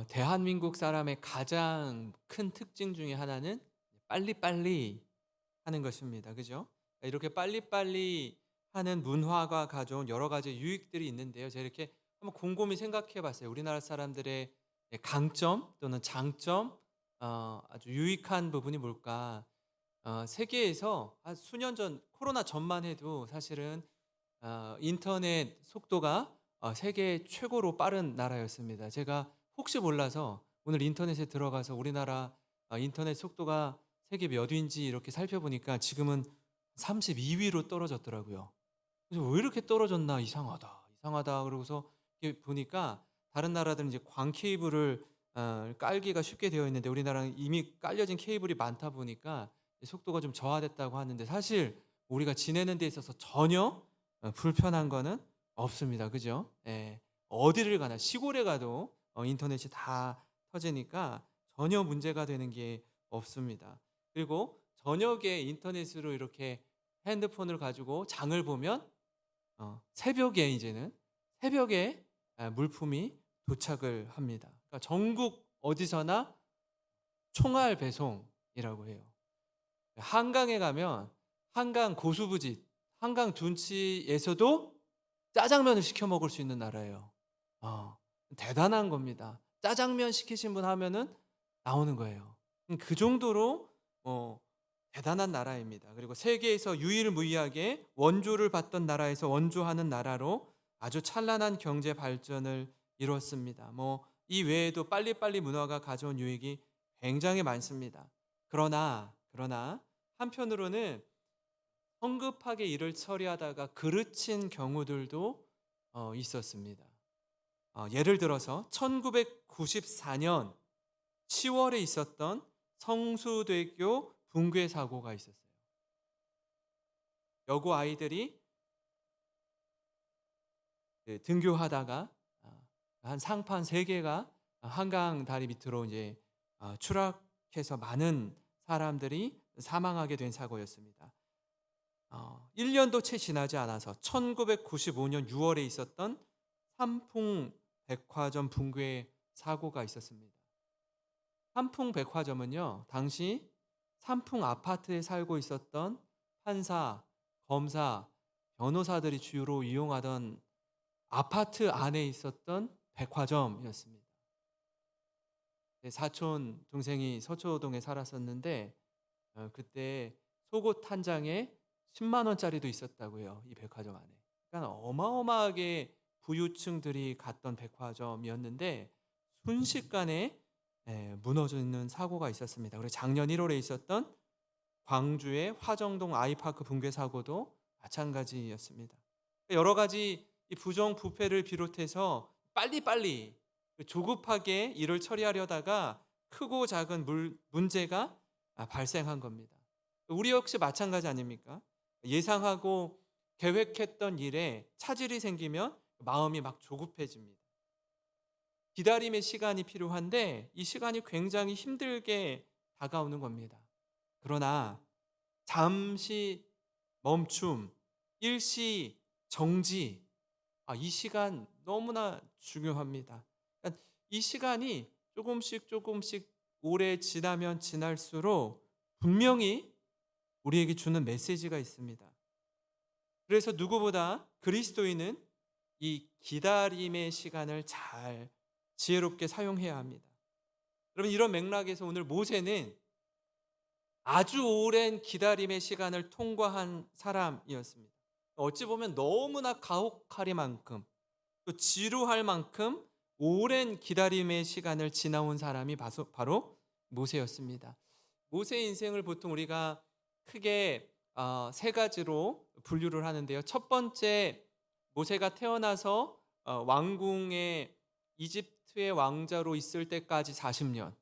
대한민국 사람의 가장 큰 특징 중에 하나는 빨리빨리 하는 것입니다. 그죠? 이렇게 빨리빨리 하는 문화가 가져온 여러 가지 유익들이 있는데요. 제가 이렇게 한번 곰곰이 생각해 봤어요. 우리나라 사람들의 강점 또는 장점, 아주 유익한 부분이 뭘까? 세계에서 한 수년 전 코로나 전만 해도 사실은 인터넷 속도가 세계 최고로 빠른 나라였습니다. 제가 혹시 몰라서 오늘 인터넷에 들어가서 우리나라 인터넷 속도가 세계 몇 위인지 이렇게 살펴보니까 지금은 32 위로 떨어졌더라고요. 그래서 '왜 이렇게 떨어졌나 이상하다, 이상하다.' 그러고서 이렇게 보니까 다른 나라들은 이제 광 케이블을 깔기가 쉽게 되어 있는데 우리나라는 이미 깔려진 케이블이 많다 보니까 속도가 좀 저하됐다고 하는데 사실 우리가 지내는 데 있어서 전혀 불편한 거는 없습니다. 그죠? 예. 어디를 가나 시골에 가도 인터넷이 다 터지니까 전혀 문제가 되는 게 없습니다. 그리고 저녁에 인터넷으로 이렇게 핸드폰을 가지고 장을 보면 새벽에 이제는 새벽에 물품이 도착을 합니다. 그러니까 전국 어디서나 총알 배송이라고 해요. 한강에 가면 한강 고수부지, 한강 둔치에서도 짜장면을 시켜 먹을 수 있는 나라예요. 대단한 겁니다. 짜장면 시키신 분 하면은 나오는 거예요. 그 정도로 어 대단한 나라입니다. 그리고 세계에서 유일무이하게 원조를 받던 나라에서 원조하는 나라로 아주 찬란한 경제 발전을 이뤘습니다. 뭐 이 외에도 빨리빨리 문화가 가져온 유익이 굉장히 많습니다. 그러나 한편으로는 성급하게 일을 처리하다가 그르친 경우들도 있었습니다. 예를 들어서 1994년 10 월에 있었던 성수대교 붕괴 사고가 있었어요. 여고 아이들이 등교하다가 한 상판 3 개가 한강 다리 밑으로 이제 추락해서 많은 사람들이 사망하게 된 사고였습니다. 1 년도 채 지나지 않아서 1995년 6 월에 있었던 삼풍 백화점 붕괴 사고가 있었습니다. 삼풍 백화점은요, 당시 삼풍 아파트에 살고 있었던 판사, 검사, 변호사들이 주로 이용하던 아파트 안에 있었던 백화점이었습니다. 제 사촌 동생이 서초동에 살았었는데 그때 속옷 한 장에 10만 원짜리도 있었다고요, 이 백화점 안에. 그러니까 어마어마하게 부유층들이 갔던 백화점이었는데 순식간에 무너지는 사고가 있었습니다. 그리고 작년 1 월에 있었던 광주의 화정동 아이파크 붕괴 사고도 마찬가지였습니다. 여러 가지 이 부정부패를 비롯해서 빨리빨리 조급하게 일을 처리하려다가 크고 작은 문제가 발생한 겁니다. 우리 역시 마찬가지 아닙니까? 예상하고 계획했던 일에 차질이 생기면 마음이 막 조급해집니다. 기다림의 시간이 필요한데 이 시간이 굉장히 힘들게 다가오는 겁니다. 그러나 잠시 멈춤, 일시 정지, 이 시간 너무나 중요합니다. 그러니까 이 시간이 조금씩 오래 지나면 지날수록 분명히 우리에게 주는 메시지가 있습니다. 그래서 누구보다 그리스도인은 이 기다림의 시간을 잘 지혜롭게 사용해야 합니다. 여러분, 이런 맥락에서 오늘 모세는 아주 오랜 기다림의 시간을 통과한 사람이었습니다. 어찌 보면 너무나 가혹하리만큼 또 지루할 만큼 오랜 기다림의 시간을 지나온 사람이 바로 모세였습니다. 모세의 인생을 보통 우리가 크게 세 가지로 분류를 하는데요. 첫 번째, 모세가 태어나서 왕궁의 이집트의 왕자로 있을 때까지 40년.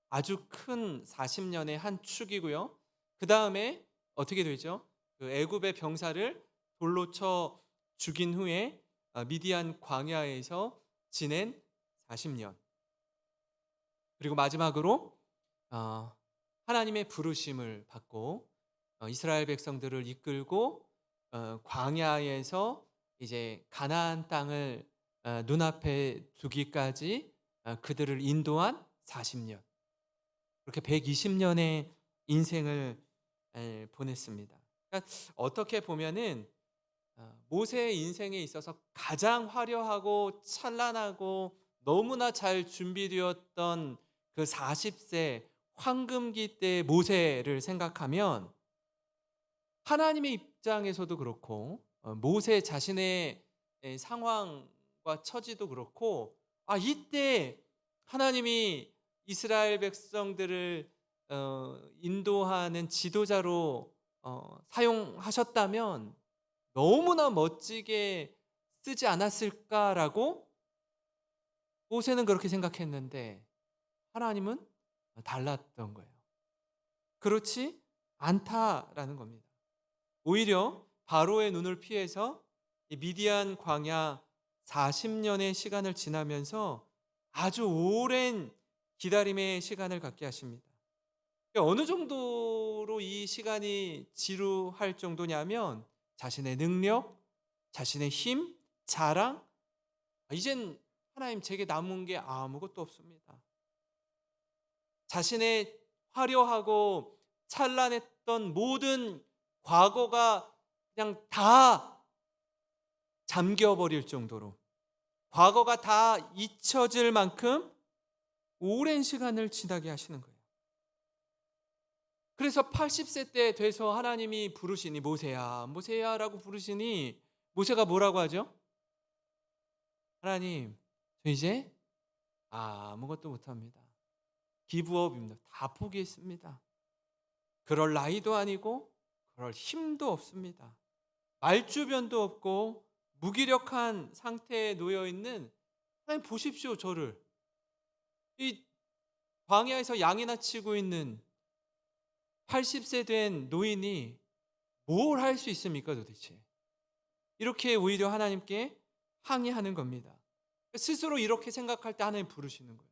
아주 큰 40년의 한 축이고요. 그다음에 어떻게 되죠? 그 애굽의 병사를 돌로 쳐 죽인 후에 미디안 광야에서 지낸 40년. 그리고 마지막으로 하나님의 부르심을 받고 이스라엘 백성들을 이끌고 광야에서 이제 가나안 땅을 눈앞에 두기까지 그들을 인도한 40년. 그렇게 120년의 인생을 보냈습니다. 그러니까 어떻게 보면은 모세의 인생에 있어서 가장 화려하고 찬란하고 너무나 잘 준비되었던 그 40세 황금기 때의 모세를 생각하면 하나님의 입장에서도 그렇고 모세 자신의 상황과 처지도 그렇고 이때 하나님이 이스라엘 백성들을 인도하는 지도자로 사용하셨다면 너무나 멋지게 쓰지 않았을까라고 모세는 그렇게 생각했는데 하나님은 달랐던 거예요. 그렇지 않다라는 겁니다. 오히려 바로의 눈을 피해서 이 미디안 광야 40년의 시간을 지나면서 아주 오랜 기다림의 시간을 갖게 하십니다. 어느 정도로 이 시간이 지루할 정도냐면 자신의 능력, 자신의 힘, 자랑, 이젠 하나님 제게 남은 게 아무것도 없습니다. 자신의 화려하고 찬란했던 모든 과거가 그냥 다 잠겨버릴 정도로 과거가 다 잊혀질 만큼 오랜 시간을 지나게 하시는 거예요. 그래서 80세 때 돼서 하나님이 부르시니 모세야 모세야라고 부르시니 모세가 뭐라고 하죠? 하나님 저 이제 아무것도 못합니다. 기브업입니다. 다 포기했습니다. 그럴 나이도 아니고 그럴 힘도 없습니다. 말주변도 없고 무기력한 상태에 놓여 있는 하나님 보십시오 저를. 이 광야에서 양이나 치고 있는 80세 된 노인이 뭘 할 수 있습니까 도대체? 이렇게 오히려 하나님께 항의하는 겁니다. 스스로 이렇게 생각할 때 하나님 부르시는 거예요.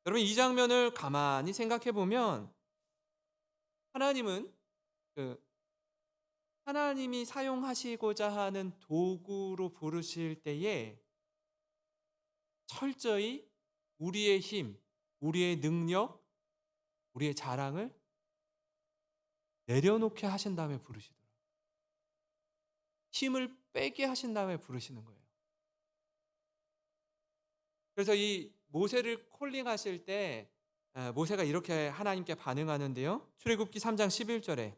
여러분 이 장면을 가만히 생각해 보면 하나님은 하나님이 사용하시고자 하는 도구로 부르실 때에 철저히 우리의 힘, 우리의 능력, 우리의 자랑을 내려놓게 하신 다음에 부르시더라고요. 힘을 빼게 하신 다음에 부르시는 거예요. 그래서 이 모세를 콜링하실 때 모세가 이렇게 하나님께 반응하는데요. 출애굽기 3장 11절에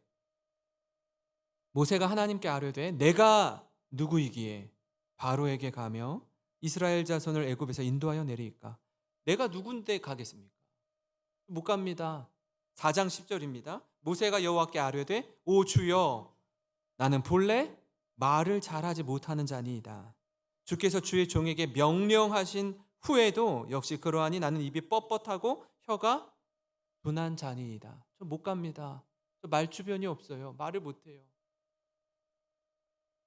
모세가 하나님께 아뢰되 내가 누구이기에 바로에게 가며 이스라엘 자손을 애굽에서 인도하여 내리이까? 내가 누군데 가겠습니까? 못 갑니다. 4장 10절입니다. 모세가 여호와께 아뢰되 오 주여 나는 본래 말을 잘하지 못하는 자니이다. 주께서 주의 종에게 명령하신 후에도 역시 그러하니 나는 입이 뻣뻣하고 혀가 둔한 자니이다. 저 못 갑니다. 저 말주변이 없어요. 말을 못해요.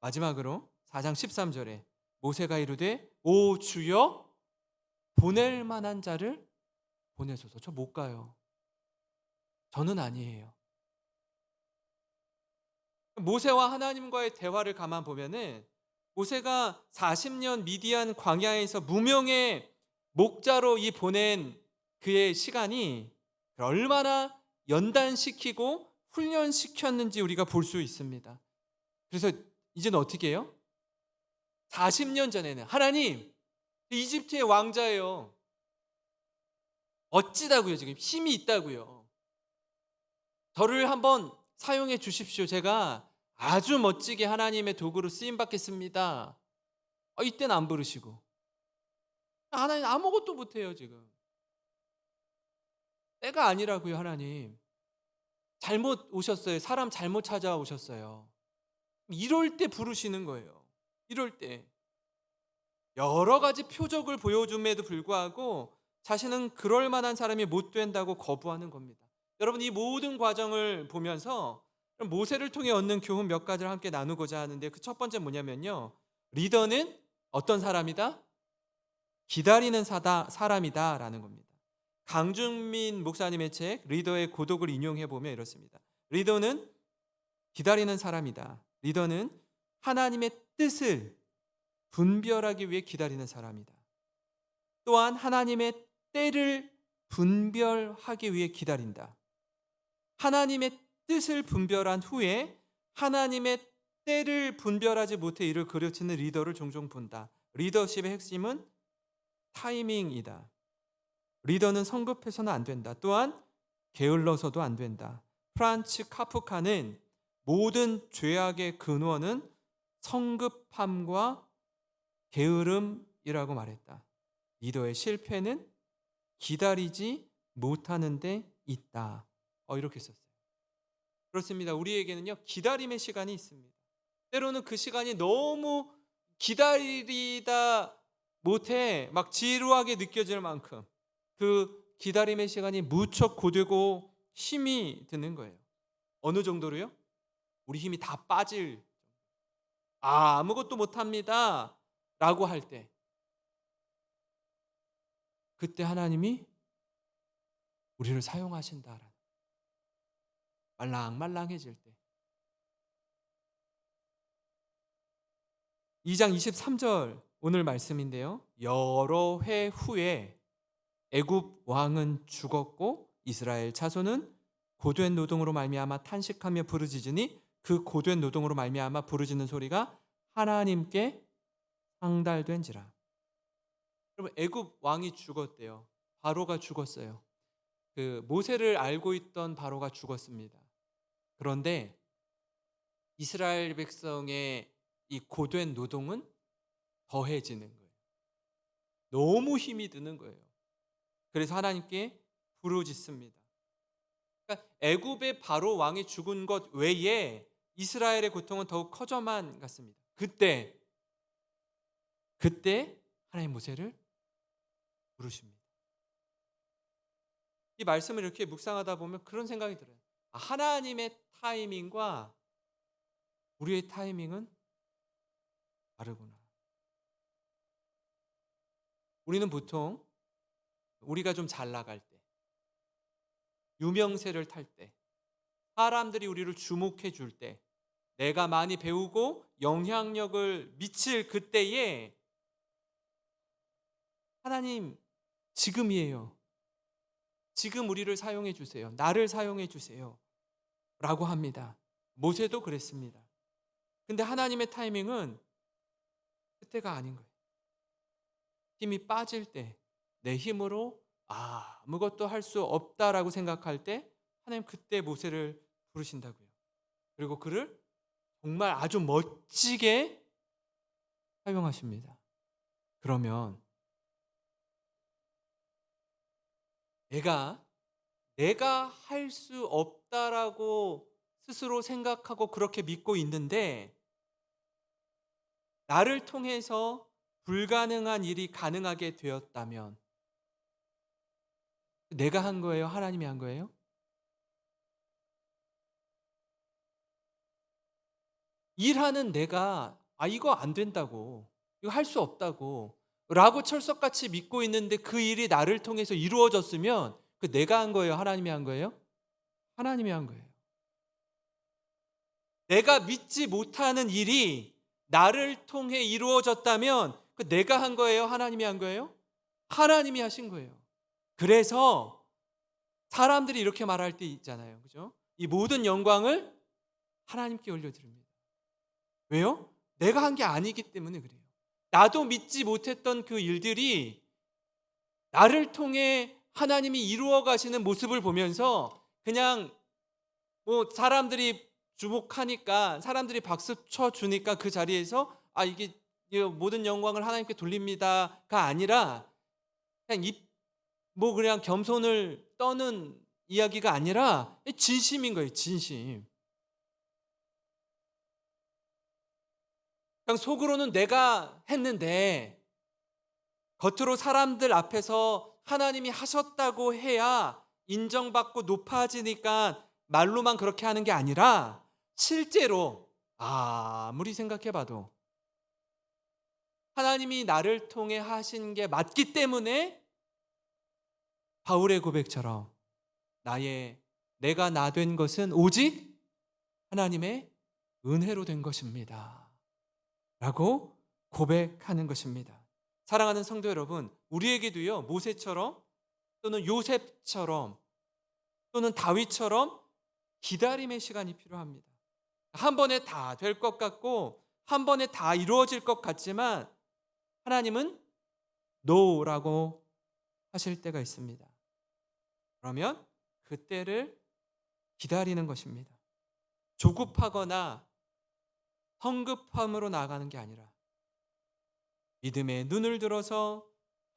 마지막으로 4장 13절에 모세가 이르되 오 주여 보낼 만한 자를 보내소서. 저 못 가요. 저는 아니에요. 모세와 하나님과의 대화를 가만 보면은 모세가 40년 미디안 광야에서 무명의 목자로 이 보낸 그의 시간이 얼마나 연단시키고 훈련시켰는지 우리가 볼 수 있습니다. 그래서 이제는 어떻게 해요? 40년 전에는 하나님 이집트의 왕자예요. 어찌다고요? 지금 힘이 있다고요. 저를 한번 사용해 주십시오. 제가 아주 멋지게 하나님의 도구로 쓰임 받겠습니다. 이때는 안 부르시고 하나님 아무것도 못해요. 지금 때가 아니라고요. 하나님 잘못 오셨어요. 사람 잘못 찾아오셨어요. 이럴 때 부르시는 거예요. 이럴 때 여러 가지 표적을 보여줌에도 불구하고 자신은 그럴 만한 사람이 못 된다고 거부하는 겁니다. 여러분 이 모든 과정을 보면서 모세를 통해 얻는 교훈 몇 가지를 함께 나누고자 하는데 그 첫 번째 뭐냐면요. 리더는 어떤 사람이다? 기다리는 사람이다 라는 겁니다. 강준민 목사님의 책 리더의 고독을 인용해 보면 이렇습니다. 리더는 기다리는 사람이다. 리더는 하나님의 뜻을 분별하기 위해 기다리는 사람이다. 또한 하나님의 때를 분별하기 위해 기다린다. 하나님의 뜻을 분별한 후에 하나님의 때를 분별하지 못해 이를 그르치는 리더를 종종 본다. 리더십의 핵심은 타이밍이다. 리더는 성급해서는 안 된다. 또한 게을러서도 안 된다. 프란츠 카프카는 모든 죄악의 근원은 성급함과 게으름이라고 말했다. 리더의 실패는 기다리지 못하는 데 있다. 이렇게 썼어요. 그렇습니다. 우리에게는요, 기다림의 시간이 있습니다. 때로는 그 시간이 너무 기다리다 못해 막 지루하게 느껴질 만큼 그 기다림의 시간이 무척 고되고 힘이 드는 거예요. 어느 정도로요? 우리 힘이 다 빠질, 아무것도 못합니다 라고 할 때, 그때 하나님이 우리를 사용하신다라는, 말랑말랑해질 때. 2장 23절 오늘 말씀인데요, 여러 해 후에 애굽 왕은 죽었고 이스라엘 자손은 고된 노동으로 말미암아 탄식하며 부르짖으니 그 고된 노동으로 말미암아 부르짖는 소리가 하나님께 상달된지라. 여러분, 애굽 왕이 죽었대요. 바로가 죽었어요. 그 모세를 알고 있던 바로가 죽었습니다. 그런데 이스라엘 백성의 이 고된 노동은 더해지는 거예요. 너무 힘이 드는 거예요. 그래서 하나님께 부르짖습니다. 그러니까 애굽의 바로 왕이 죽은 것 외에 이스라엘의 고통은 더욱 커져만 갔습니다. 그때 하나님 모세를 부르십니다. 이 말씀을 이렇게 묵상하다 보면 그런 생각이 들어요. 하나님의 타이밍과 우리의 타이밍은 다르구나. 우리는 보통 우리가 좀 잘 나갈 때, 유명세를 탈 때, 사람들이 우리를 주목해 줄 때, 내가 많이 배우고 영향력을 미칠 그때에 하나님, 지금이에요. 지금 우리를 사용해 주세요. 나를 사용해 주세요. 라고 합니다. 모세도 그랬습니다. 근데 하나님의 타이밍은 그때가 아닌 거예요. 힘이 빠질 때, 내 힘으로 아무것도 할 수 없다라고 생각할 때 하나님 그때 모세를 부르신다고요. 그리고 그를 정말 아주 멋지게 사용하십니다. 그러면 내가 할 수 없다라고 스스로 생각하고 그렇게 믿고 있는데 나를 통해서 불가능한 일이 가능하게 되었다면 내가 한 거예요? 하나님이 한 거예요? 일하는 내가 이거 안 된다고, 이거 할 수 없다고 라고 철석같이 믿고 있는데 그 일이 나를 통해서 이루어졌으면 그 내가 한 거예요? 하나님이 한 거예요? 하나님이 한 거예요. 내가 믿지 못하는 일이 나를 통해 이루어졌다면 그 내가 한 거예요? 하나님이 한 거예요? 하나님이 하신 거예요. 그래서 사람들이 이렇게 말할 때 있잖아요. 그죠? 이 모든 영광을 하나님께 올려드립니다. 왜요? 내가 한 게 아니기 때문에 그래요. 나도 믿지 못했던 그 일들이 나를 통해 하나님이 이루어 가시는 모습을 보면서 그냥 사람들이 주목하니까, 사람들이 박수 쳐주니까 그 자리에서 이게 모든 영광을 하나님께 돌립니다가 아니라 그냥 그냥 겸손을 떠는 이야기가 아니라 진심인 거예요. 진심. 그냥 속으로는 내가 했는데 겉으로 사람들 앞에서 하나님이 하셨다고 해야 인정받고 높아지니까 말로만 그렇게 하는 게 아니라 실제로 아무리 생각해봐도 하나님이 나를 통해 하신 게 맞기 때문에 바울의 고백처럼 내가 나 된 것은 오직 하나님의 은혜로 된 것입니다 라고 고백하는 것입니다. 사랑하는 성도 여러분, 우리에게도요, 모세처럼 또는 요셉처럼 또는 다윗처럼 기다림의 시간이 필요합니다. 한 번에 다 될 것 같고 한 번에 다 이루어질 것 같지만 하나님은 노라고 하실 때가 있습니다. 그러면 그때를 기다리는 것입니다. 조급하거나 성급함으로 나아가는 게 아니라 믿음의 눈을 들어서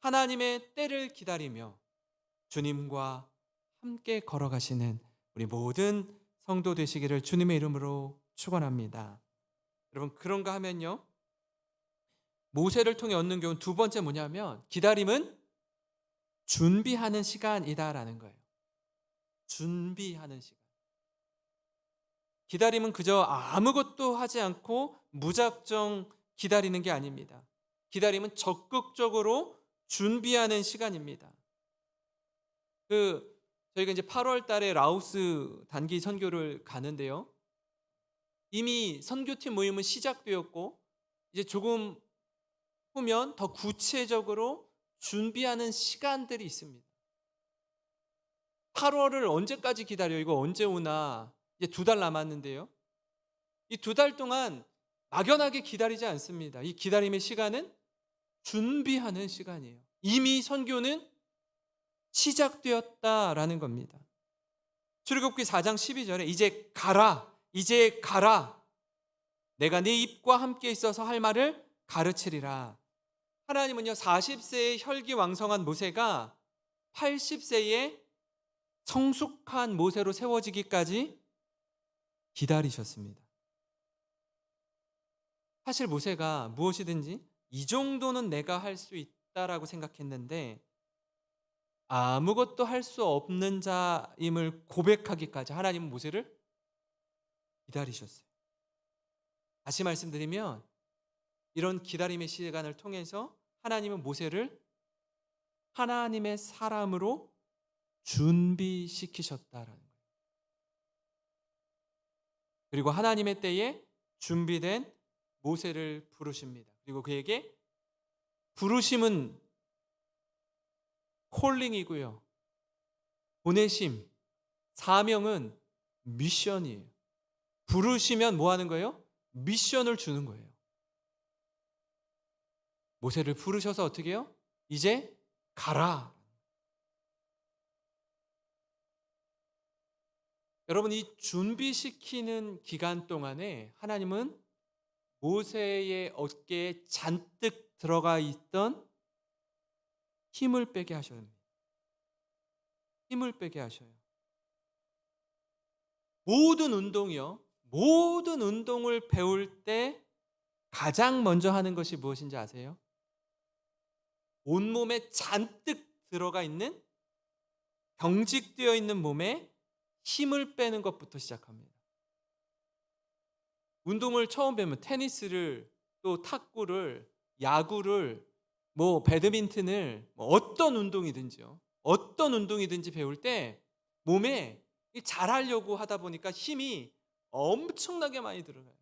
하나님의 때를 기다리며 주님과 함께 걸어가시는 우리 모든 성도 되시기를 주님의 이름으로 축원합니다. 여러분, 그런가 하면요, 모세를 통해 얻는 교훈 두 번째 뭐냐면 기다림은 준비하는 시간이다라는 거예요. 준비하는 시간. 기다림은 그저 아무것도 하지 않고 무작정 기다리는 게 아닙니다. 기다림은 적극적으로 준비하는 시간입니다. 저희가 이제 8월 달에 라오스 단기 선교를 가는데요. 이미 선교팀 모임은 시작되었고 이제 조금 후면 더 구체적으로 준비하는 시간들이 있습니다. 8월을 언제까지 기다려? 이거 언제 오나? 이제 2달 남았는데요. 이 2달 동안 막연하게 기다리지 않습니다. 이 기다림의 시간은 준비하는 시간이에요. 이미 선교는 시작되었다라는 겁니다. 출애굽기 4장 12절에 이제 가라, 이제 가라. 내가 네 입과 함께 있어서 할 말을 가르치리라. 하나님은요, 40세의 혈기왕성한 모세가 80세의 성숙한 모세로 세워지기까지 기다리셨습니다. 사실 모세가 무엇이든지 이 정도는 내가 할 수 있다라고 생각했는데 아무것도 할 수 없는 자임을 고백하기까지 하나님은 모세를 기다리셨어요. 다시 말씀드리면 이런 기다림의 시간을 통해서 하나님은 모세를 하나님의 사람으로 준비시키셨다라는 거예요. 그리고 하나님의 때에 준비된 모세를 부르십니다. 그리고 그에게 부르심은 콜링이고요. 보내심, 사명은 미션이에요. 부르시면 뭐 하는 거예요? 미션을 주는 거예요. 모세를 부르셔서 어떻게 해요? 이제 가라. 여러분, 이 준비시키는 기간 동안에 하나님은 모세의 어깨에 잔뜩 들어가 있던 힘을 빼게 하셔요. 힘을 빼게 하셔요. 모든 운동이요. 모든 운동을 배울 때 가장 먼저 하는 것이 무엇인지 아세요? 온몸에 잔뜩 들어가 있는 경직되어 있는 몸에 힘을 빼는 것부터 시작합니다. 운동을 처음 배우면 테니스를 또 탁구를 야구를 배드민턴을 어떤 운동이든지요. 어떤 운동이든지 배울 때 몸에 잘하려고 하다 보니까 힘이 엄청나게 많이 들어가요.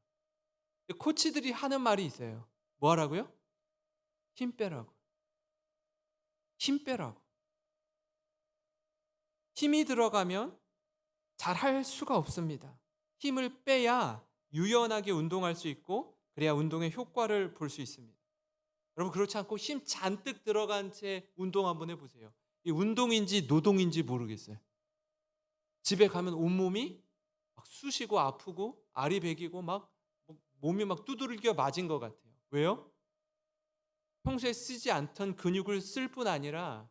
코치들이 하는 말이 있어요. 뭐 하라고요? 힘 빼라고. 힘 빼라고. 힘이 들어가면 잘할 수가 없습니다. 힘을 빼야 유연하게 운동할 수 있고 그래야 운동의 효과를 볼 수 있습니다. 여러분, 그렇지 않고 힘 잔뜩 들어간 채 운동 한번 해보세요. 이 운동인지 노동인지 모르겠어요. 집에 가면 온몸이 막 쑤시고 아프고 아리배기고 막 몸이 막 두들겨 맞은 것 같아요. 왜요? 평소에 쓰지 않던 근육을 쓸 뿐 아니라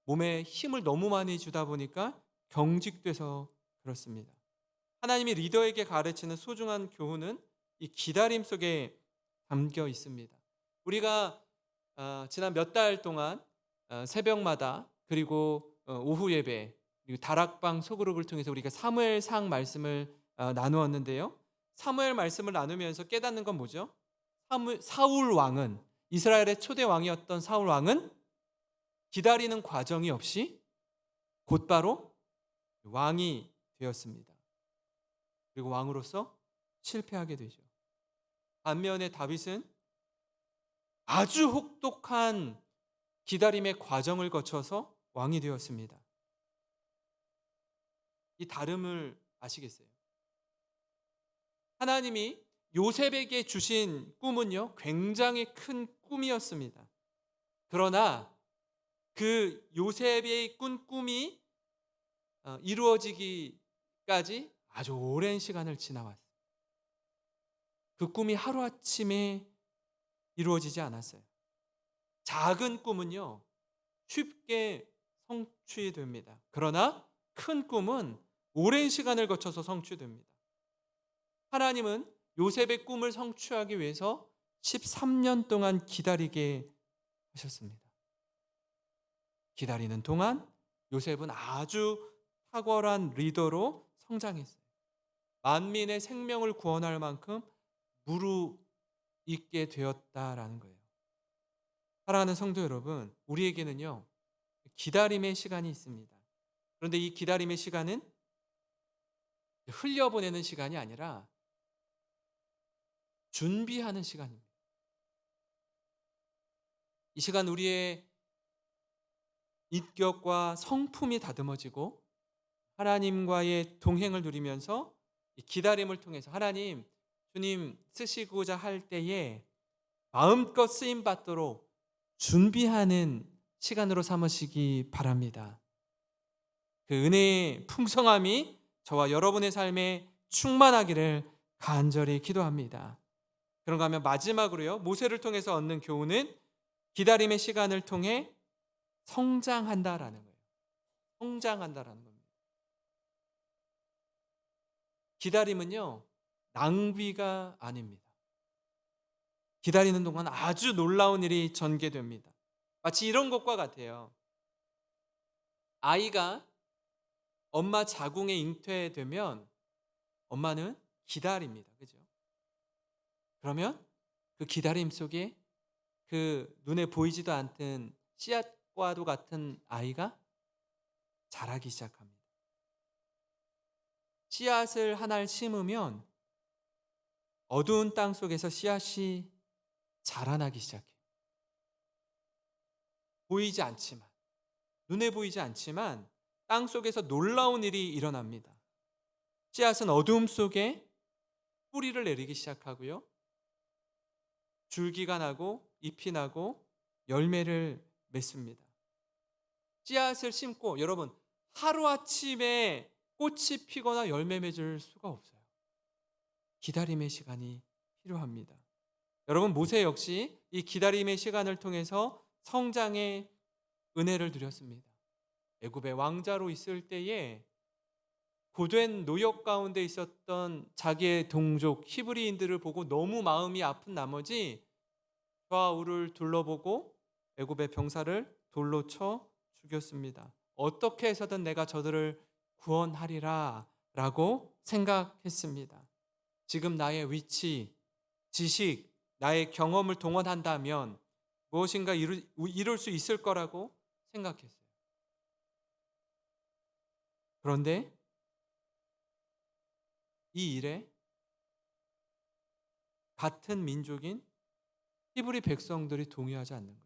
몸에 힘을 너무 많이 주다 보니까 경직돼서 그렇습니다. 하나님이 리더에게 가르치는 소중한 교훈은 이 기다림 속에 담겨 있습니다. 우리가 지난 몇 달 동안 새벽마다 그리고 오후 예배 그리고 다락방 소그룹을 통해서 우리가 사무엘상 말씀을 나누었는데요. 사무엘 말씀을 나누면서 깨닫는 건 뭐죠? 사울 왕은 이스라엘의 초대 왕이었던 사울 왕은 기다리는 과정이 없이 곧바로 왕이 되었습니다. 그리고 왕으로서 실패하게 되죠. 반면에 다윗은 아주 혹독한 기다림의 과정을 거쳐서 왕이 되었습니다. 이 다름을 아시겠어요? 하나님이 요셉에게 주신 꿈은요, 굉장히 큰 꿈이었습니다. 그러나 그 요셉의 꾼 꿈이 이루어지기까지 아주 오랜 시간을 지나왔어요. 그 꿈이 하루아침에 이루어지지 않았어요. 작은 꿈은요, 쉽게 성취됩니다. 그러나 큰 꿈은 오랜 시간을 거쳐서 성취됩니다. 하나님은 요셉의 꿈을 성취하기 위해서 13년 동안 기다리게 하셨습니다. 기다리는 동안 요셉은 아주 탁월한 리더로 성장했어요. 만민의 생명을 구원할 만큼 무르익게 되었다라는 거예요. 사랑하는 성도 여러분, 우리에게는요, 기다림의 시간이 있습니다. 그런데 이 기다림의 시간은 흘려보내는 시간이 아니라 준비하는 시간입니다. 이 시간 우리의 인격과 성품이 다듬어지고 하나님과의 동행을 누리면서 이 기다림을 통해서 하나님, 주님 쓰시고자 할 때에 마음껏 쓰임 받도록 준비하는 시간으로 삼으시기 바랍니다. 그 은혜의 풍성함이 저와 여러분의 삶에 충만하기를 간절히 기도합니다. 그런가 하면 마지막으로요, 모세를 통해서 얻는 교훈은 기다림의 시간을 통해 성장한다라는 거예요. 성장한다라는 겁니다. 기다림은요, 낭비가 아닙니다. 기다리는 동안 아주 놀라운 일이 전개됩니다. 마치 이런 것과 같아요. 아이가 엄마 자궁에 잉태되면 엄마는 기다립니다. 그죠? 그러면 그 기다림 속에 그 눈에 보이지도 않던 씨앗과도 같은 아이가 자라기 시작합니다. 씨앗을 하나를 심으면 어두운 땅 속에서 씨앗이 자라나기 시작해요. 보이지 않지만, 눈에 보이지 않지만 땅 속에서 놀라운 일이 일어납니다. 씨앗은 어두움 속에 뿌리를 내리기 시작하고요. 줄기가 나고 잎이 나고 열매를 맺습니다. 씨앗을 심고 여러분, 하루아침에 꽃이 피거나 열매 맺을 수가 없어요. 기다림의 시간이 필요합니다. 여러분, 모세 역시 이 기다림의 시간을 통해서 성장의 은혜를 누렸습니다. 애굽의 왕자로 있을 때에 고된 노역 가운데 있었던 자기의 동족 히브리인들을 보고 너무 마음이 아픈 나머지 좌우를 둘러보고 애굽의 병사를 돌로 쳐 죽였습니다. 어떻게 해서든 내가 저들을 구원하리라 라고 생각했습니다. 지금 나의 위치, 지식, 나의 경험을 동원한다면 무엇인가 이룰 수 있을 거라고 생각했어요. 그런데 이 일에 같은 민족인 히브리 백성들이 동의하지 않는 거예요.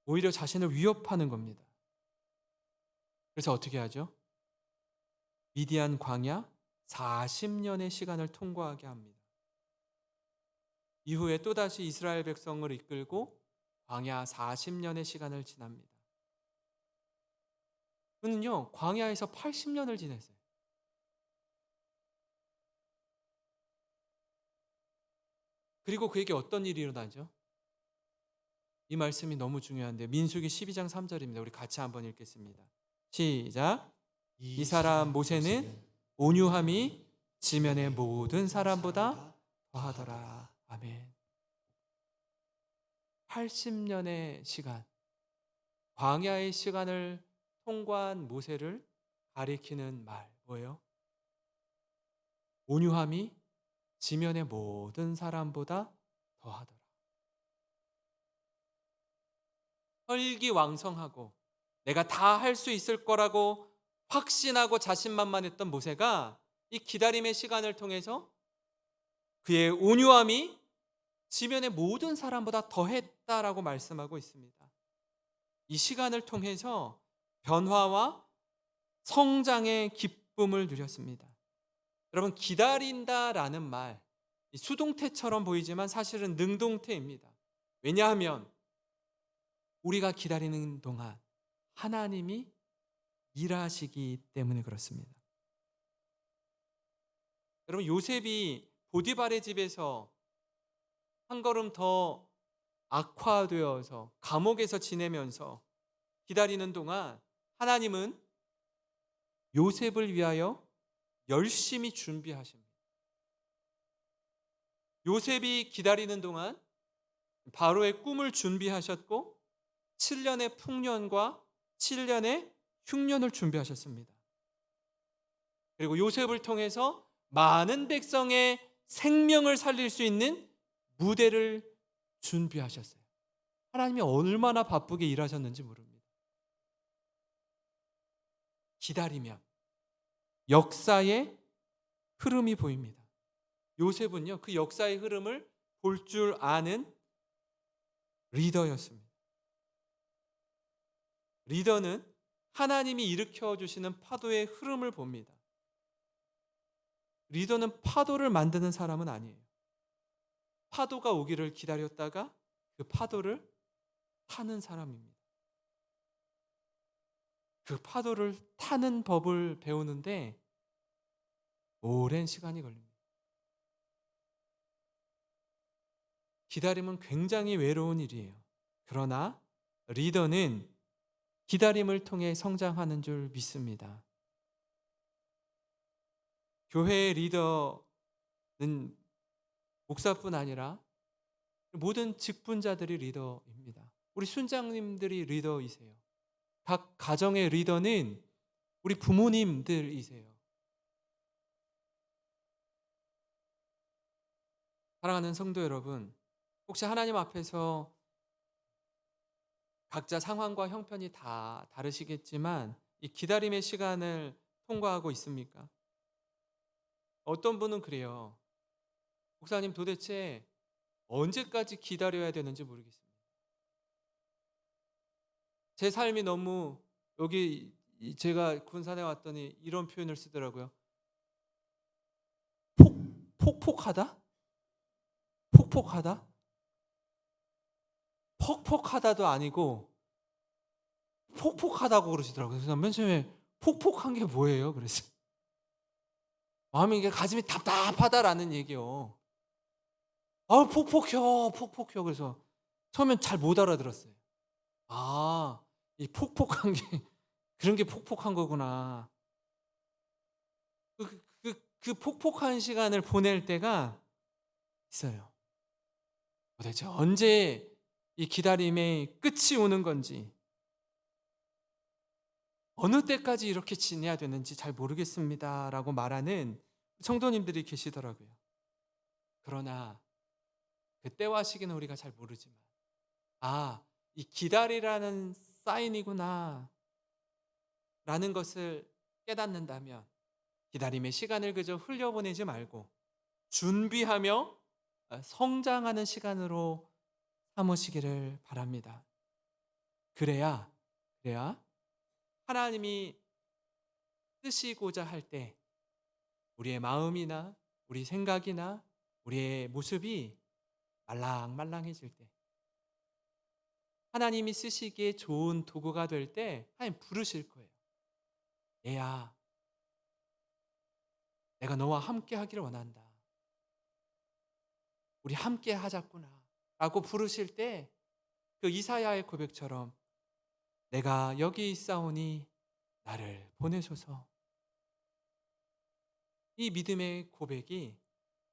오히려 자신을 위협하는 겁니다. 그래서 어떻게 하죠? 미디안 광야 40년의 시간을 통과하게 합니다. 이후에 또다시 이스라엘 백성을 이끌고 광야 40년의 시간을 지납니다. 그는요, 광야에서 80년을 지냈어요. 그리고 그에게 어떤 일이 일어나죠? 이 말씀이 너무 중요한데 민수기 12장 3절입니다. 우리 같이 한번 읽겠습니다. 시작. 이 사람 모세는 온유함이 지면의 모든 사람보다 더하더라. 아멘. 80년의 시간, 광야의 시간을 통과한 모세를 가리키는 말 뭐예요? 온유함이 지면의 모든 사람보다 더하더라. 혈기왕성하고 내가 다 할 수 있을 거라고 확신하고 자신만만했던 모세가 이 기다림의 시간을 통해서 그의 온유함이 지면의 모든 사람보다 더했다라고 말씀하고 있습니다. 이 시간을 통해서 변화와 성장의 기쁨을 누렸습니다. 여러분, 기다린다라는 말, 수동태처럼 보이지만 사실은 능동태입니다. 왜냐하면 우리가 기다리는 동안 하나님이 일하시기 때문에 그렇습니다. 여러분, 요셉이 보디발의 집에서 한 걸음 더 악화되어서 감옥에서 지내면서 기다리는 동안 하나님은 요셉을 위하여 열심히 준비하십니다. 요셉이 기다리는 동안 바로의 꿈을 준비하셨고 7년의 풍년과 7년의 흉년을 준비하셨습니다. 그리고 요셉을 통해서 많은 백성의 생명을 살릴 수 있는 무대를 준비하셨어요. 하나님이 얼마나 바쁘게 일하셨는지 모릅니다. 기다리면 역사의 흐름이 보입니다. 요셉은요, 그 역사의 흐름을 볼 줄 아는 리더였습니다. 리더는 하나님이 일으켜 주시는 파도의 흐름을 봅니다. 리더는 파도를 만드는 사람은 아니에요. 파도가 오기를 기다렸다가 그 파도를 타는 사람입니다. 그 파도를 타는 법을 배우는데 오랜 시간이 걸립니다. 기다림은 굉장히 외로운 일이에요. 그러나 리더는 기다림을 통해 성장하는 줄 믿습니다. 교회의 리더는 목사뿐 아니라 모든 직분자들이 리더입니다. 우리 순장님들이 리더이세요. 각 가정의 리더는 우리 부모님들이세요. 사랑하는 성도 여러분, 혹시 하나님 앞에서 각자 상황과 형편이 다 다르시겠지만 이 기다림의 시간을 통과하고 있습니까? 어떤 분은 그래요. 목사님, 도대체 언제까지 기다려야 되는지 모르겠습니다. 제 삶이 너무, 여기 제가 군산에 왔더니 이런 표현을 쓰더라고요. 폭폭하다? 폭폭하다? 퍽퍽하다도 아니고 폭폭하다고 그러시더라고요. 그래서 맨 처음에 폭폭한 게 뭐예요? 그랬어요. 마음이 이게 가슴이 답답하다라는 얘기요. 아, 폭폭혀. 그래서 처음엔 잘 못 알아들었어요. 아, 이 폭폭한 게 그런 게 폭폭한 거구나. 그 폭폭한 시간을 보낼 때가 있어요. 도대체 언제 이 기다림의 끝이 오는 건지, 어느 때까지 이렇게 지내야 되는지 잘 모르겠습니다 라고 말하는 성도님들이 계시더라고요. 그러나 그 때와 시기는 우리가 잘 모르지만, 이 기다리라는 사인이구나 라는 것을 깨닫는다면 기다림의 시간을 그저 흘려보내지 말고 준비하며 성장하는 시간으로 삼으시기를 바랍니다. 그래야 하나님이 쓰시고자 할 때 우리의 마음이나 우리 생각이나 우리의 모습이 말랑말랑해질 때, 하나님이 쓰시기에 좋은 도구가 될 때 하나님 부르실 거예요. 얘야, 내가 너와 함께 하기를 원한다. 우리 함께 하자꾸나 라고 부르실 때 그 이사야의 고백처럼 내가 여기 있사오니 나를 보내소서. 이 믿음의 고백이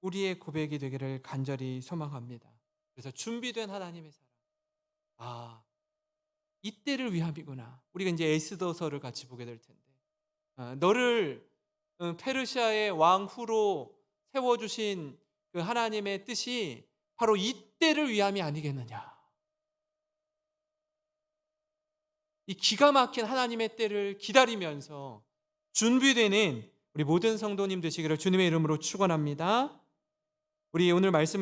우리의 고백이 되기를 간절히 소망합니다. 그래서 준비된 하나님의 사랑, 이때를 위함이구나. 우리가 이제 에스더서를 같이 보게 될 텐데, 너를 페르시아의 왕후로 세워주신 그 하나님의 뜻이 바로 이때를 위함이 아니겠느냐. 이 기가 막힌 하나님의 때를 기다리면서 준비되는 우리 모든 성도님 되시기를 주님의 이름으로 축원합니다. 우리 오늘 말씀을